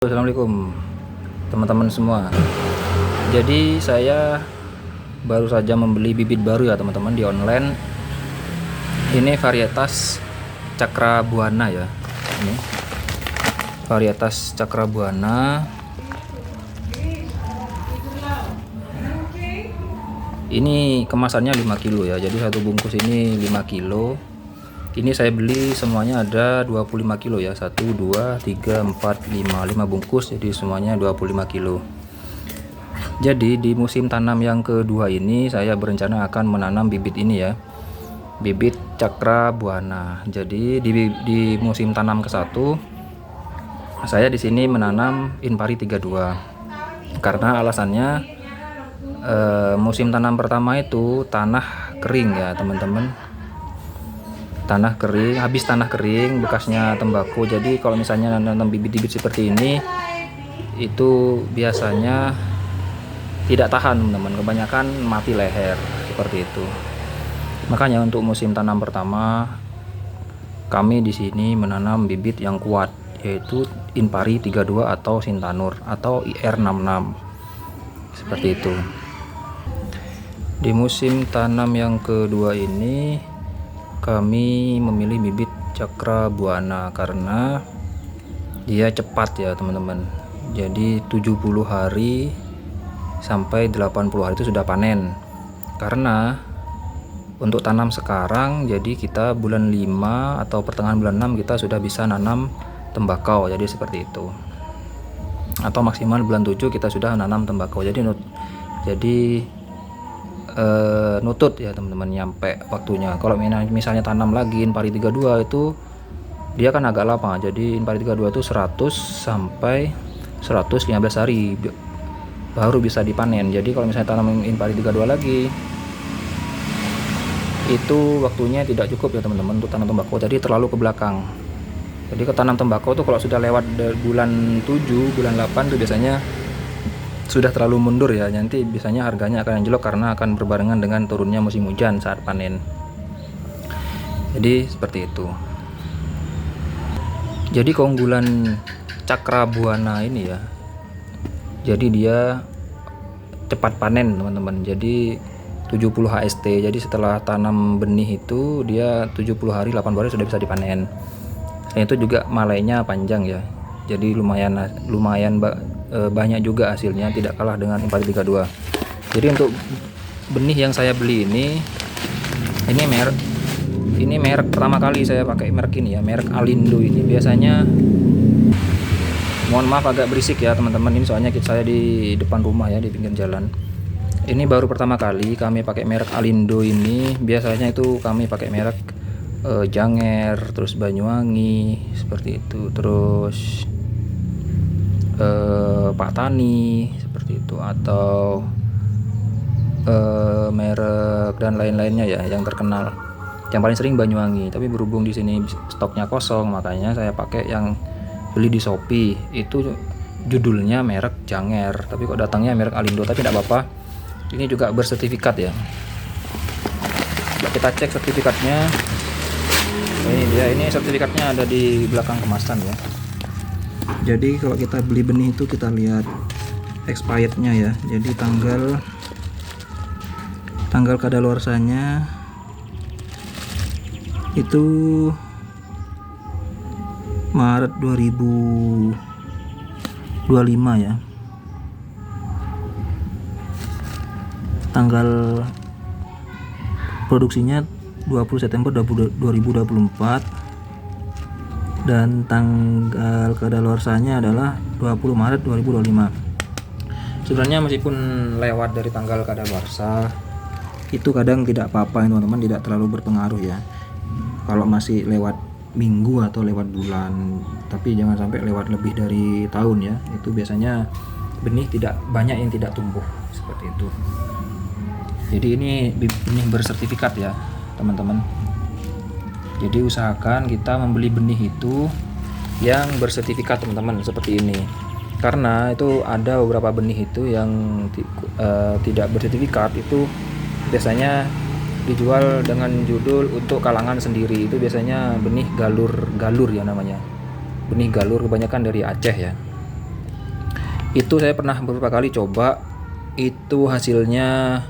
Assalamualaikum teman-teman semua. Jadi saya baru saja membeli bibit baru ya teman-teman di online. Ini varietas Cakrabuana ya. Ini varietas Cakrabuana. Ini kemasannya 5 kilo ya. Jadi satu bungkus ini 5 kilo. Ini saya beli semuanya ada 25 kilo ya. 1, 2, 3, 4, 5 bungkus. Jadi semuanya 25 kilo. Jadi di musim tanam yang kedua ini saya berencana akan menanam bibit ini ya. Bibit Cakrabuana. Jadi di musim tanam ke-1 saya di sini menanam Inpari 32. Karena alasannya musim tanam pertama itu tanah kering ya teman-teman. Tanah kering, habis tanah kering bekasnya tembakau. Jadi kalau misalnya nanam bibit-bibit seperti ini itu biasanya tidak tahan teman-teman, kebanyakan mati leher seperti itu. Makanya untuk musim tanam pertama kami di sini menanam bibit yang kuat, yaitu Inpari 32 atau Sintanur atau IR66 seperti itu. Di musim tanam yang kedua ini kami memilih bibit Cakrabuana karena dia cepat ya teman-teman. Jadi 70 hari sampai 80 hari itu sudah panen. Karena untuk tanam sekarang jadi kita bulan 5 atau pertengahan bulan 6 kita sudah bisa nanam tembakau. Jadi seperti itu. Atau maksimal bulan 7 kita sudah nanam tembakau. Jadi nutut ya teman-teman, nyampe waktunya. Kalau misalnya tanam lagi Inpari 32 itu dia kan agak lama. Jadi Inpari 32 itu 100 sampai 115 hari baru bisa dipanen. Jadi kalau misalnya tanam Inpari 32 lagi itu waktunya tidak cukup ya teman-teman untuk tanam tembakau. Jadi terlalu ke belakang. Jadi ke tanam tembakau tuh kalau sudah lewat bulan 7, bulan 8 tuh biasanya sudah terlalu mundur ya. Nanti biasanya harganya akan anjlok karena akan berbarengan dengan turunnya musim hujan saat panen. Jadi seperti itu. Jadi keunggulan Cakrabuana ini ya, jadi dia cepat panen teman-teman. Jadi 70 HST. Jadi setelah tanam benih itu dia 70 hari 80 hari sudah bisa dipanen. Dan itu juga malainya panjang ya. Jadi lumayan banyak juga hasilnya, tidak kalah dengan Inpari 32. Jadi untuk benih yang saya beli ini merek pertama kali saya pakai merek ini ya, merek Alindo ini. Biasanya mohon maaf agak berisik ya teman-teman, ini soalnya saya di depan rumah ya, di pinggir jalan. Ini baru pertama kali kami pakai merek Alindo ini. Biasanya itu kami pakai merek Janger, terus Banyuwangi seperti itu, terus Pak Tani seperti itu, atau merek dan lain-lainnya ya yang terkenal. Yang paling sering Banyuwangi, tapi berhubung di sini stoknya kosong, makanya saya pakai yang beli di Shopee. Itu judulnya merek Janger, tapi kok datangnya merek Alindo. Tapi tidak apa-apa, ini juga bersertifikat ya. Kita cek sertifikatnya. Ini dia, ini sertifikatnya ada di belakang kemasan ya. Jadi kalau kita beli benih itu kita lihat expirednya ya. Jadi tanggal kadaluarsanya itu Maret 2025 ya. Tanggal produksinya 20 September 2024 dan tanggal kadaluarsanya adalah 20 Maret 2025. Sebenarnya meskipun lewat dari tanggal kadaluarsa itu kadang tidak apa-apa teman-teman, tidak terlalu berpengaruh ya. Kalau masih lewat minggu atau lewat bulan, tapi jangan sampai lewat lebih dari tahun ya. Itu biasanya benih tidak banyak yang tidak tumbuh seperti itu. Jadi ini benih bersertifikat ya teman-teman. Jadi usahakan kita membeli benih itu yang bersertifikat teman-teman, seperti ini. Karena itu ada beberapa benih itu yang tidak bersertifikat, itu biasanya dijual dengan judul untuk kalangan sendiri. Itu biasanya benih galur ya namanya. Benih galur kebanyakan dari Aceh ya. Itu saya pernah beberapa kali coba, itu hasilnya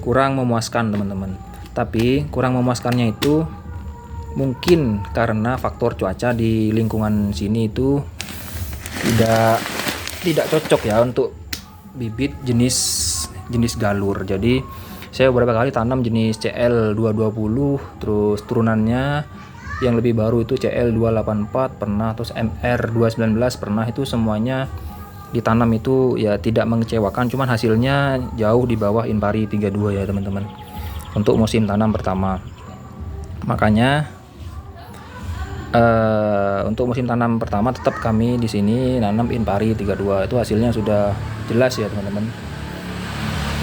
kurang memuaskan teman-teman. Tapi kurang memuaskannya itu mungkin karena faktor cuaca di lingkungan sini itu tidak cocok ya untuk bibit jenis galur. Jadi saya beberapa kali tanam jenis CL220, terus turunannya yang lebih baru itu CL284 pernah, terus MR219 pernah. Itu semuanya ditanam itu ya tidak mengecewakan, cuman hasilnya jauh di bawah Inpari 32 ya teman-teman untuk musim tanam pertama. Makanya untuk musim tanam pertama tetap kami di sini nanam Inpari 32. Itu hasilnya sudah jelas ya teman-teman,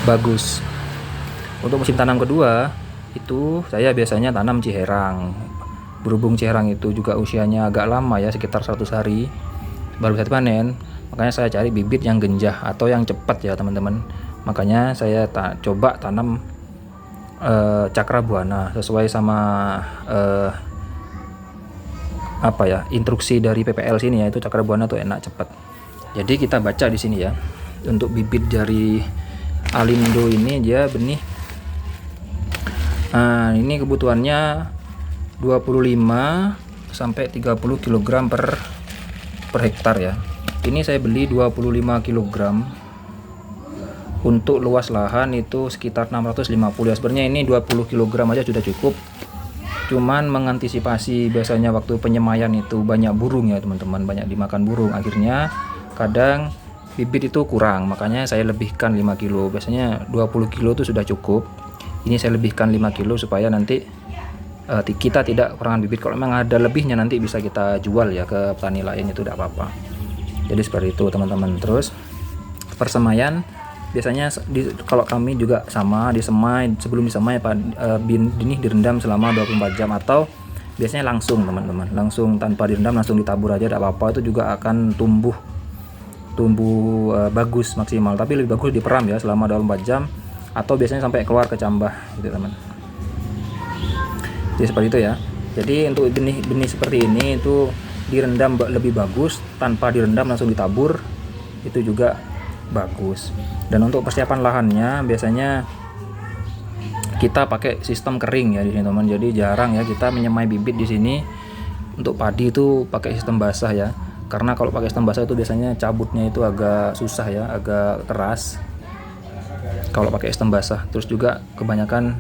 bagus. Untuk musim tanam kedua itu saya biasanya tanam Ciherang. Berhubung Ciherang itu juga usianya agak lama ya, sekitar 100 hari baru bisa dipanen, makanya saya cari bibit yang genjah atau yang cepat ya teman-teman. Makanya saya coba tanam Cakrabuana sesuai sama instruksi dari PPL sini ya, itu Cakrabuana tuh enak cepat. Jadi kita baca di sini ya, untuk bibit dari Alindo ini dia benih. Nah, ini kebutuhannya 25 sampai 30 kg per hektar ya. Ini saya beli 25 kg. Untuk luas lahan itu sekitar 650 ya. Sebenarnya ini 20 kg aja sudah cukup. Cuman mengantisipasi biasanya waktu penyemaian itu banyak burung ya teman-teman, banyak dimakan burung. Akhirnya kadang bibit itu kurang, makanya saya lebihkan 5 kilo. Biasanya 20 kilo itu sudah cukup. Ini saya lebihkan 5 kilo supaya nanti kita tidak kekurangan bibit. Kalau memang ada lebihnya nanti bisa kita jual ya ke petani lain, itu tidak apa-apa. Jadi seperti itu teman-teman. Terus persemaian biasanya kalau kami juga sama disemai, sebelum disemai benih direndam selama 24 jam atau biasanya langsung teman-teman, langsung tanpa direndam langsung ditabur aja tidak apa-apa. Itu juga akan tumbuh bagus maksimal, tapi lebih bagus diperam ya selama 24 jam atau biasanya sampai keluar kecambah gitu teman. Jadi seperti itu ya. Jadi untuk benih seperti ini itu direndam lebih bagus, tanpa direndam langsung ditabur itu juga bagus. Dan untuk persiapan lahannya biasanya kita pakai sistem kering ya di sini teman. Jadi jarang ya kita menyemai bibit di sini. Untuk padi itu pakai sistem basah ya. Karena kalau pakai sistem basah itu biasanya cabutnya itu agak susah ya, agak keras kalau pakai sistem basah. Terus juga kebanyakan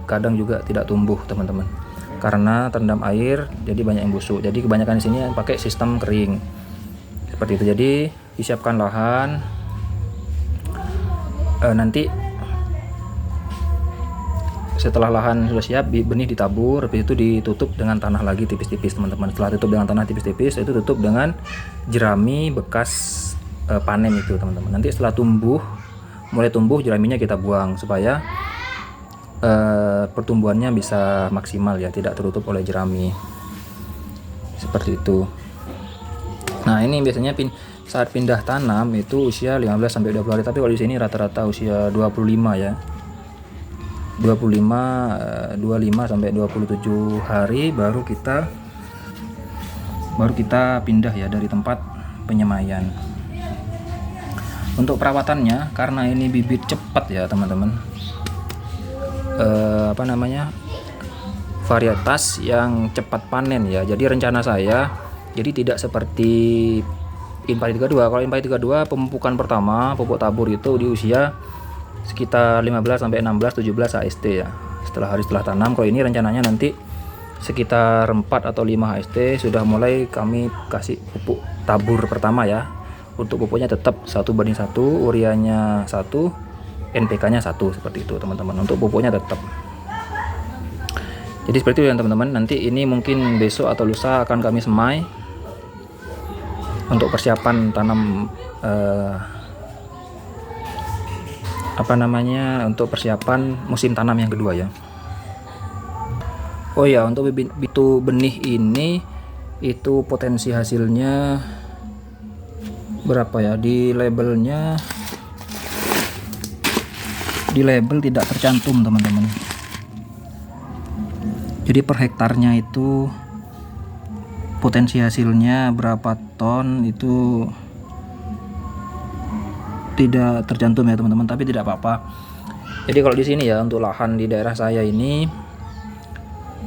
kadang juga tidak tumbuh teman-teman karena terendam air, jadi banyak yang busuk. Jadi kebanyakan di sini pakai sistem kering seperti itu. Jadi disiapkan lahan, nanti setelah lahan sudah siap benih ditabur, habis itu ditutup dengan tanah lagi tipis-tipis teman-teman. Setelah tutup dengan tanah tipis-tipis itu tutup dengan jerami bekas panen itu teman-teman. Nanti setelah mulai tumbuh jeraminya kita buang supaya pertumbuhannya bisa maksimal ya, tidak tertutup oleh jerami seperti itu. Nah ini biasanya saat pindah tanam itu usia 15 sampai 20 hari, tapi kalau di sini rata-rata usia 25 ya, 25 sampai 27 hari baru kita pindah ya dari tempat penyemaian. Untuk perawatannya karena ini bibit cepat ya teman-teman, varietas yang cepat panen ya. Jadi rencana saya jadi tidak seperti Inpari 32. Kalau Inpari 32 pemupukan pertama, pupuk tabur itu di usia sekitar 15 sampai 16 17 HST ya. Setelah tanam. Kalau ini rencananya nanti sekitar 4 atau 5 HST sudah mulai kami kasih pupuk tabur pertama ya. Untuk pupuknya tetap 1:1, ureanya 1, NPK-nya 1 seperti itu teman-teman. Untuk pupuknya tetap. Jadi seperti itu ya teman-teman. Nanti ini mungkin besok atau lusa akan kami semai untuk persiapan tanam untuk persiapan musim tanam yang kedua ya. Oh ya, untuk bibit benih ini itu potensi hasilnya berapa ya? Di label tidak tercantum teman-teman. Jadi per hektarnya itu potensi hasilnya berapa ton itu tidak tercantum ya teman-teman, tapi tidak apa-apa. Jadi kalau di sini ya, untuk lahan di daerah saya ini,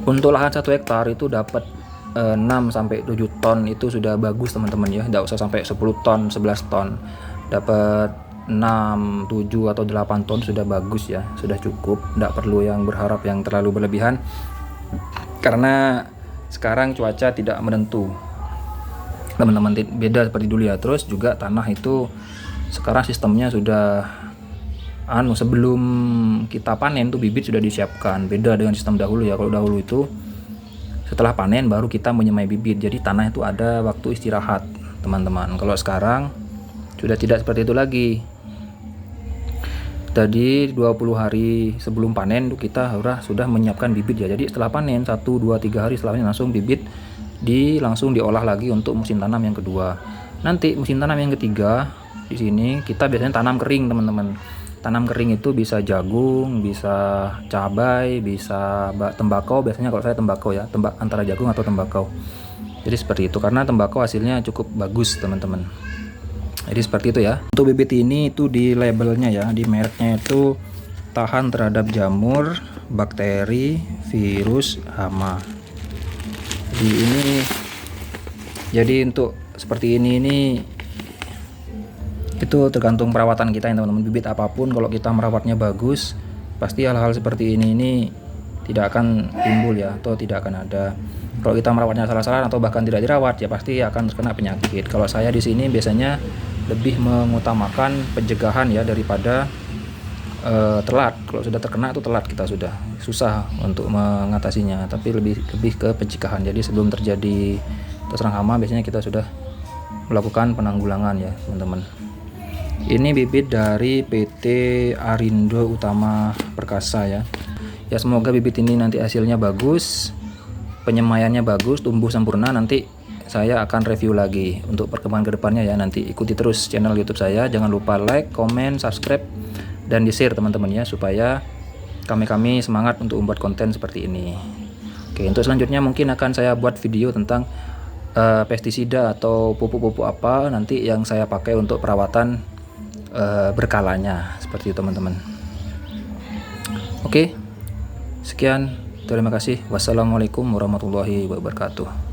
untuk lahan 1 hektar itu dapat 6 sampai 7 ton itu sudah bagus teman-teman ya. Tidak usah sampai 10 ton, 11 ton. Dapat 6, 7 atau 8 ton sudah bagus ya, sudah cukup. Tidak perlu yang berharap yang terlalu berlebihan, karena sekarang cuaca tidak menentu teman-teman, beda seperti dulu ya. Terus juga tanah itu sekarang sistemnya sudah sebelum kita panen tuh bibit sudah disiapkan, beda dengan sistem dahulu ya. Kalau dahulu itu setelah panen baru kita menyemai bibit, jadi tanah itu ada waktu istirahat teman-teman. Kalau sekarang sudah tidak seperti itu lagi. Tadi 20 hari sebelum panen tuh kita sudah menyiapkan bibit ya. Jadi setelah panen 1, 2, 3 hari setelahnya langsung bibit langsung diolah lagi untuk musim tanam yang kedua. Nanti musim tanam yang ketiga di sini kita biasanya tanam kering teman-teman. Tanam kering itu bisa jagung, bisa cabai, bisa tembakau. Biasanya kalau saya tembakau ya, antara jagung atau tembakau. Jadi seperti itu, karena tembakau hasilnya cukup bagus teman-teman. Jadi seperti itu ya. Untuk bibit ini itu di labelnya ya, di mereknya itu tahan terhadap jamur, bakteri, virus, hama. Jadi untuk seperti ini itu tergantung perawatan kita ya teman-teman. Bibit apapun kalau kita merawatnya bagus, pasti hal-hal seperti ini tidak akan timbul ya, atau tidak akan ada. Kalau kita merawatnya salah-salah atau bahkan tidak dirawat ya pasti akan terkena penyakit. Kalau saya di sini biasanya lebih mengutamakan pencegahan ya daripada telat. Kalau sudah terkena itu telat, kita sudah susah untuk mengatasinya, tapi lebih ke pencegahan. Jadi sebelum terjadi terserang hama biasanya kita sudah melakukan penanggulangan ya teman-teman. Ini bibit dari PT Arindo Utama Perkasa ya. Ya semoga bibit ini nanti hasilnya bagus, penyemaiannya bagus, tumbuh sempurna. Nanti saya akan review lagi untuk perkembangan kedepannya ya. Nanti ikuti terus channel YouTube saya. Jangan lupa like, comment, subscribe, dan di-share teman-teman ya, supaya kami semangat untuk membuat konten seperti ini. Oke, untuk selanjutnya mungkin akan saya buat video tentang pestisida atau pupuk-pupuk apa nanti yang saya pakai untuk perawatan berkalanya, seperti itu teman-teman. Oke, sekian, terima kasih. Wassalamualaikum warahmatullahi wabarakatuh.